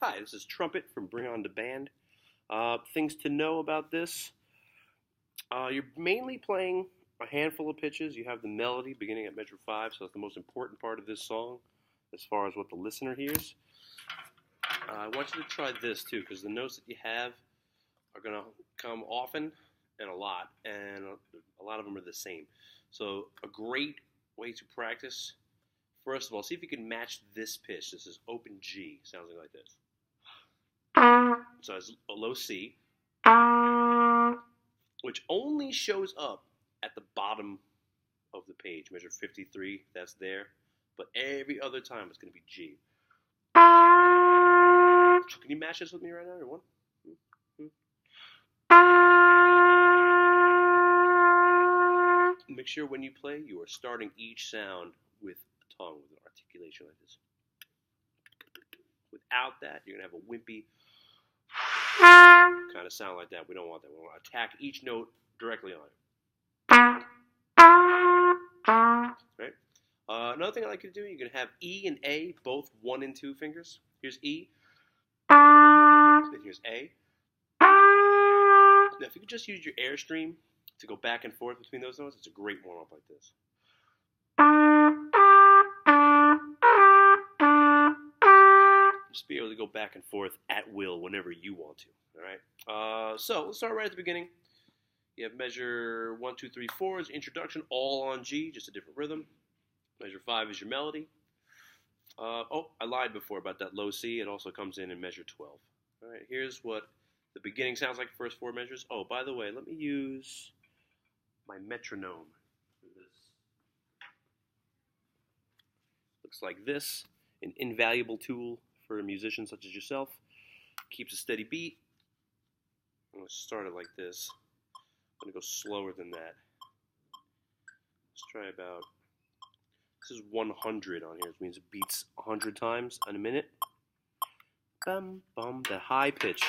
Hi, this is Trumpet from Bring On the Band. Things to know about this. You're mainly playing a handful of pitches. You have the melody beginning at measure 5, so that's the most important part of this song as far as what the listener hears. I want you to try this too, because the notes that you have are going to come often and a lot of them are the same. So a great way to practice, first of all, see if you can match this pitch. This is open G, sounding like this. So it's a low C, which only shows up at the bottom of the page. Measure 53, that's there. But every other time it's going to be G. So can you match this with me right now, everyone? Make sure when you play, you are starting each sound with a tongue, with an articulation like this. Without that, you're going to have a wimpy kind of sound like that. We don't want that. We want to attack each note directly on it. Right? Another thing I like you to do, you're going to have E and A, both 1 and 2 fingers. Here's E. Then here's A. Now, if you could just use your Airstream to go back and forth between those notes, it's a great warm-up like this. Just be able to go back and forth at will whenever you want to. All right. So let's start right at the beginning. You have measure 1, 2, 3, 4 is introduction, all on G, just a different rhythm. Measure 5 is your melody. I lied before about that low C. It also comes in measure 12. All right. Here's what the beginning sounds like. First 4 measures. Oh, by the way, let me use my metronome for this. Looks like this, an invaluable tool for a musician such as yourself. Keeps a steady beat. I'm going to start it like this. I'm going to go slower than that. Let's try about, this is 100 on here, which means it beats 100 times in a minute. Bum, bum, the high pitch.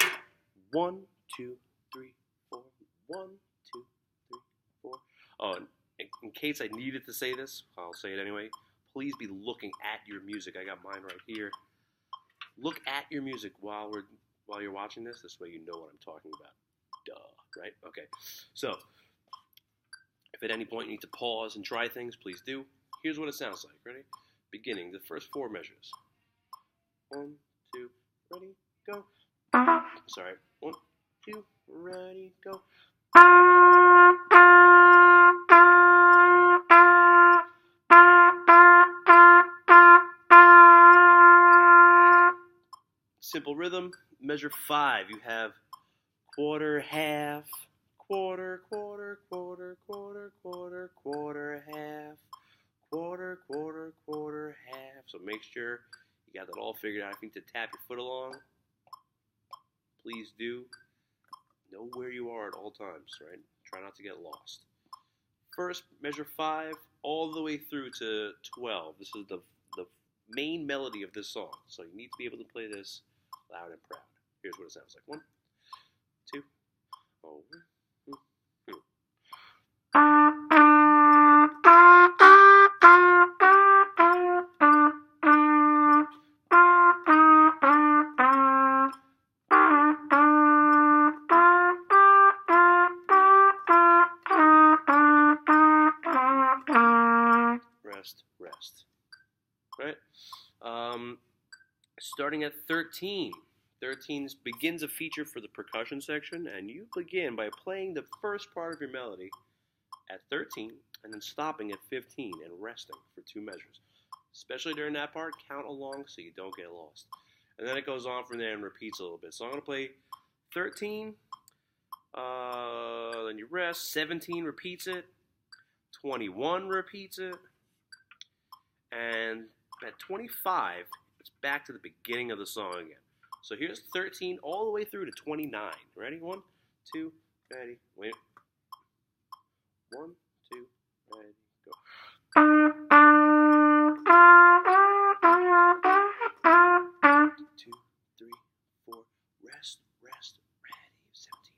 1, 2, 3, 4. 1, 2, 3, 4. Oh, in case I needed to say this, I'll say it anyway. Please be looking at your music. I got mine right here. Look at your music while you're watching this. This way you know what I'm talking about. Duh, right? Okay. So, if at any point you need to pause and try things, please do. Here's what it sounds like. Ready? Beginning, the first 4 measures. 1, 2, ready, go. Sorry. 1, 2, ready, go. Simple rhythm. Measure 5. You have quarter, half, quarter, quarter, quarter, quarter, quarter, quarter, half, quarter, quarter, quarter, half. So make sure you got that all figured out. If you need to tap your foot along, please do. Know where you are at all times, right? Try not to get lost. First, measure 5 all the way through to 12. This is the main melody of this song. So you need to be able to play this loud and proud. Here's what it sounds like. 1, 2, oh. Rest. Right? Starting at 13. 13 begins a feature for the percussion section, and you begin by playing the first part of your melody at 13 and then stopping at 15 and resting for 2 measures. Especially during that part, count along so you don't get lost. And then it goes on from there and repeats a little bit. So I'm going to play 13, then you rest, 17 repeats it, 21 repeats it, and at 25, it's back to the beginning of the song again. So here's 13 all the way through to 29. Ready? 1, 2, ready, wait. 1, 2, ready, go. 2, 3, 4, rest, ready, 17.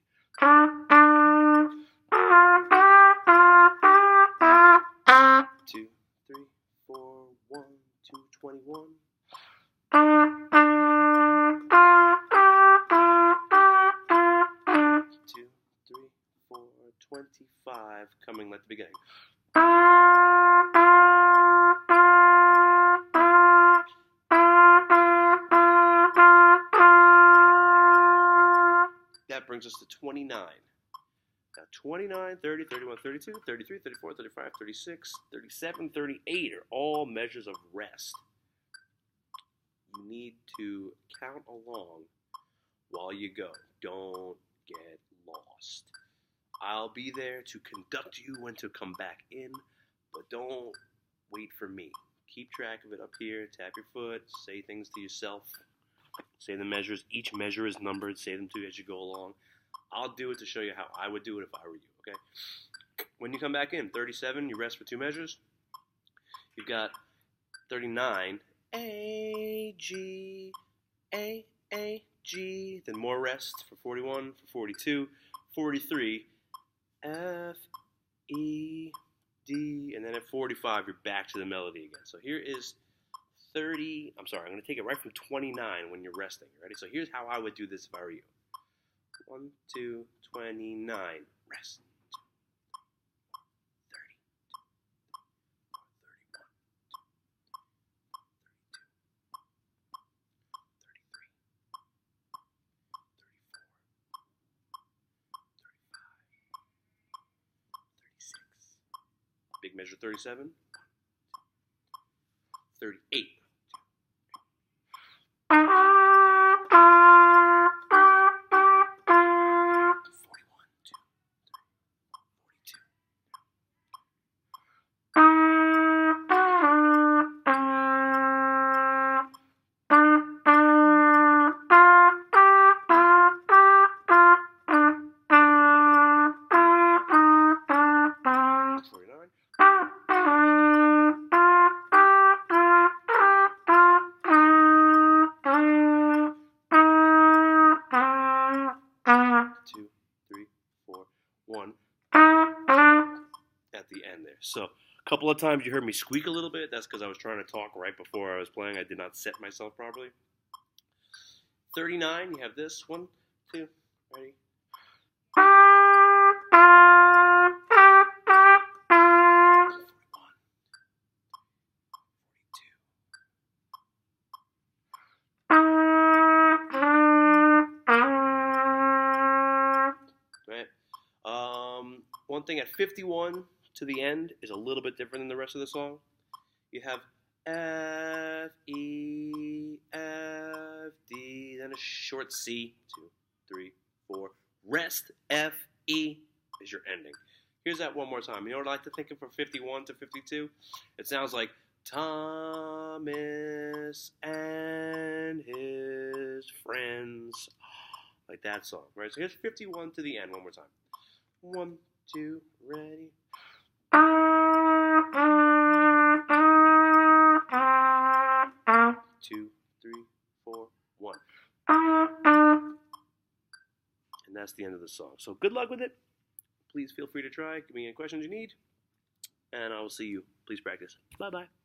2, 3, 4, 1, 2, 21. that brings us to 29. Now 29, 30, 31, 32, 33, 34, 35, 36, 37, 38 are all measures of rest. You need to count along while you go. Don't get lost. I'll be there to conduct you when to come back in, but don't wait for me. Keep track of it up here. Tap your foot. Say things to yourself. Say the measures. Each measure is numbered. Say them to you as you go along. I'll do it to show you how I would do it if I were you, okay? When you come back in, 37, you rest for 2 measures. You've got 39, A, G, A, G. Then more rest for 41, for 42, 43, F, E, D. And then at 45, you're back to the melody again. So here is 30. I'm sorry, I'm going to take it right from 29 when you're resting. Ready? So here's how I would do this if I were you. 1, 2, 29. Rest. 30. 31. 32. 33. 34. 35. 36. Big measure 37. 38. 49. Two, three, four, 1. At the end there. So a couple of times you heard me squeak a little bit. That's because I was trying to talk right before I was playing. I did not set myself properly. 39, you have this. 1, 2, ready? Right. One thing at 51 to the end is a little bit different than the rest of the song. You have F, E, F, D, then a short C. 2, 3, 4. Rest, F, E is your ending. Here's that one more time. You know what I like to think of from 51 to 52? It sounds like Thomas and his friends. Like that song, right? So here's 51 to the end one more time. 1, 2, ready? 2, 3, 4, 1. And that's the end of the song. So good luck with it. Please feel free to try. Give me any questions you need. And I will see you. Please practice. Bye-bye.